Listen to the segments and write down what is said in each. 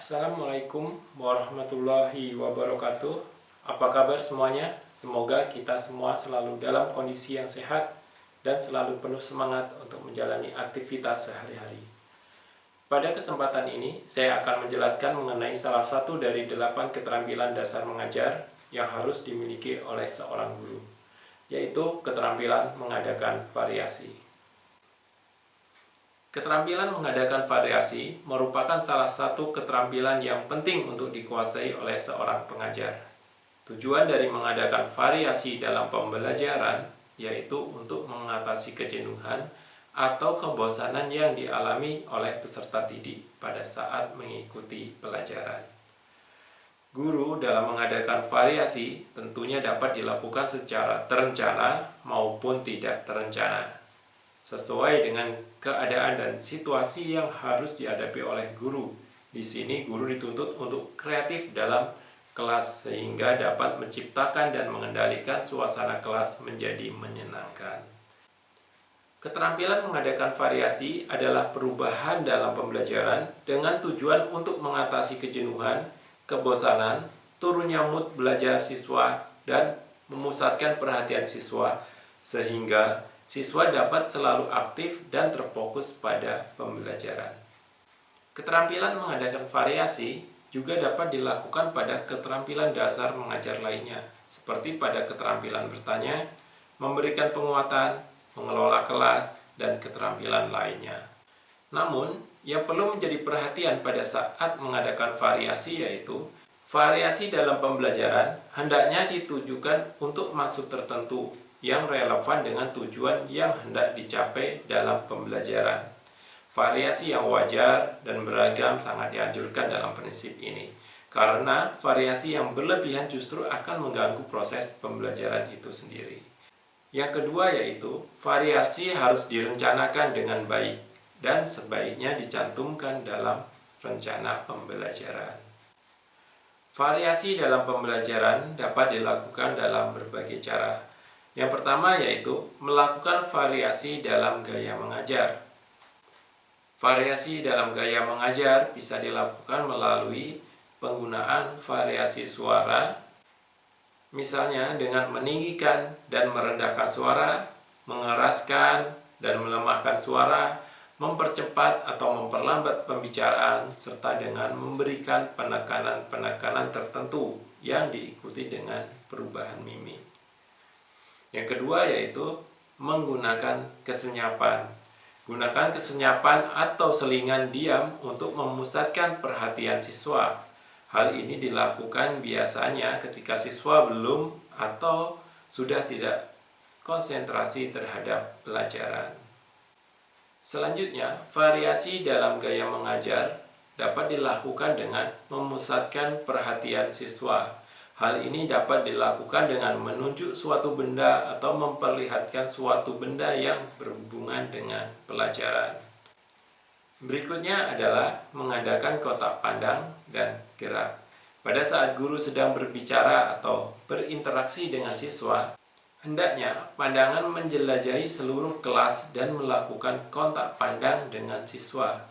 Assalamualaikum warahmatullahi wabarakatuh. Apa kabar semuanya? Semoga kita semua selalu dalam kondisi yang sehat dan selalu penuh semangat untuk menjalani aktivitas sehari-hari. Pada kesempatan ini, saya akan menjelaskan mengenai salah satu dari 8 keterampilan dasar mengajar yang harus dimiliki oleh seorang guru, yaitu keterampilan mengadakan variasi. Keterampilan mengadakan variasi merupakan salah satu keterampilan yang penting untuk dikuasai oleh seorang pengajar. Tujuan dari mengadakan variasi dalam pembelajaran yaitu untuk mengatasi kejenuhan atau kebosanan yang dialami oleh peserta didik pada saat mengikuti pelajaran. Guru dalam mengadakan variasi tentunya dapat dilakukan secara terencana maupun tidak terencana, sesuai dengan keadaan dan situasi yang harus dihadapi oleh guru. Di sini guru dituntut untuk kreatif dalam kelas sehingga dapat menciptakan dan mengendalikan suasana kelas menjadi menyenangkan. Keterampilan mengadakan variasi adalah perubahan dalam pembelajaran dengan tujuan untuk mengatasi kejenuhan, kebosanan, turunnya mood belajar siswa, dan memusatkan perhatian siswa sehingga siswa dapat selalu aktif dan terfokus pada pembelajaran. Keterampilan mengadakan variasi juga dapat dilakukan pada keterampilan dasar mengajar lainnya, seperti pada keterampilan bertanya, memberikan penguatan, mengelola kelas, dan keterampilan lainnya. Namun, yang perlu menjadi perhatian pada saat mengadakan variasi yaitu variasi dalam pembelajaran hendaknya ditujukan untuk maksud tertentu yang relevan dengan tujuan yang hendak dicapai dalam pembelajaran. Variasi yang wajar dan beragam sangat dianjurkan dalam prinsip ini, karena variasi yang berlebihan justru akan mengganggu proses pembelajaran itu sendiri. Yang kedua yaitu, variasi harus direncanakan dengan baik dan sebaiknya dicantumkan dalam rencana pembelajaran. Variasi dalam pembelajaran dapat dilakukan dalam berbagai cara. Yang pertama yaitu melakukan variasi dalam gaya mengajar. Variasi dalam gaya mengajar bisa dilakukan melalui penggunaan variasi suara, misalnya dengan meninggikan dan merendahkan suara, mengeraskan dan melemahkan suara, mempercepat atau memperlambat pembicaraan, serta dengan memberikan penekanan-penekanan tertentu yang diikuti dengan perubahan mimik. Yang kedua yaitu menggunakan kesenyapan. Gunakan kesenyapan atau selingan diam untuk memusatkan perhatian siswa. Hal ini dilakukan biasanya ketika siswa belum atau sudah tidak konsentrasi terhadap pelajaran. Selanjutnya, variasi dalam gaya mengajar dapat dilakukan dengan memusatkan perhatian siswa. Hal ini dapat dilakukan dengan menunjuk suatu benda atau memperlihatkan suatu benda yang berhubungan dengan pelajaran. Berikutnya adalah mengadakan kotak pandang dan gerak. Pada saat guru sedang berbicara atau berinteraksi dengan siswa, hendaknya pandangan menjelajahi seluruh kelas dan melakukan kontak pandang dengan siswa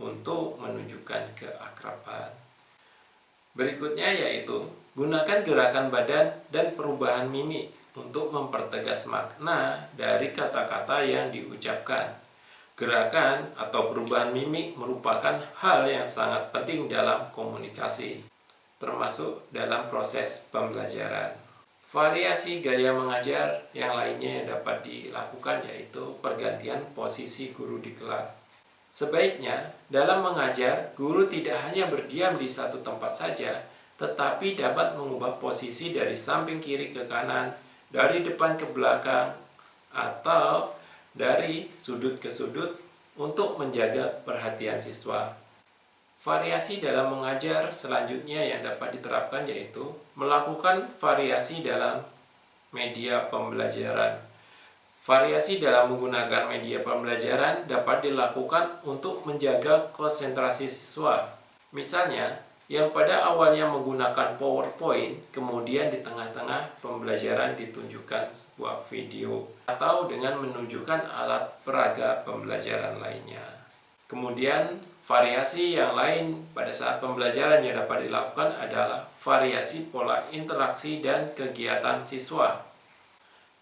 untuk menunjukkan keakraban. Berikutnya yaitu gunakan gerakan badan dan perubahan mimik untuk mempertegas makna dari kata-kata yang diucapkan. Gerakan atau perubahan mimik merupakan hal yang sangat penting dalam komunikasi, termasuk dalam proses pembelajaran. Variasi gaya mengajar yang lainnya yang dapat dilakukan yaitu pergantian posisi guru di kelas. Sebaiknya, dalam mengajar, guru tidak hanya berdiam di satu tempat saja, tetapi dapat mengubah posisi dari samping kiri ke kanan, dari depan ke belakang, atau dari sudut ke sudut untuk menjaga perhatian siswa. Variasi dalam mengajar selanjutnya yang dapat diterapkan yaitu melakukan variasi dalam media pembelajaran. Variasi dalam menggunakan media pembelajaran dapat dilakukan untuk menjaga konsentrasi siswa. Misalnya, yang pada awalnya menggunakan PowerPoint, kemudian di tengah-tengah pembelajaran ditunjukkan sebuah video, atau dengan menunjukkan alat peraga pembelajaran lainnya. Kemudian, Variasi yang lain pada saat pembelajaran yang dapat dilakukan adalah variasi pola interaksi dan kegiatan siswa.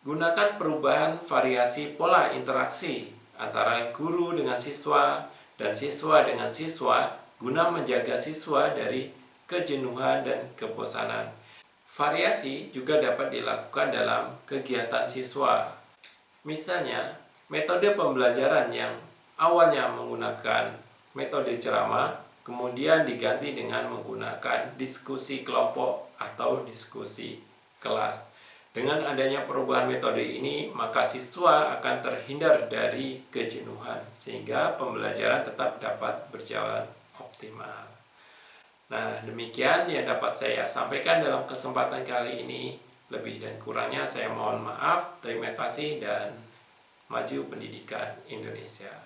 Gunakan perubahan variasi pola interaksi antara guru dengan siswa dan siswa dengan siswa guna menjaga siswa dari kejenuhan dan kebosanan. Variasi juga dapat dilakukan dalam kegiatan siswa. Misalnya, metode pembelajaran yang awalnya menggunakan metode ceramah, kemudian diganti dengan menggunakan diskusi kelompok atau diskusi kelas. Dengan adanya perubahan metode ini, maka siswa akan terhindar dari kejenuhan, sehingga pembelajaran tetap dapat berjalan optimal. Nah, demikian yang dapat saya sampaikan dalam kesempatan kali ini. Lebih dan kurangnya saya mohon maaf. Terima kasih dan maju pendidikan Indonesia.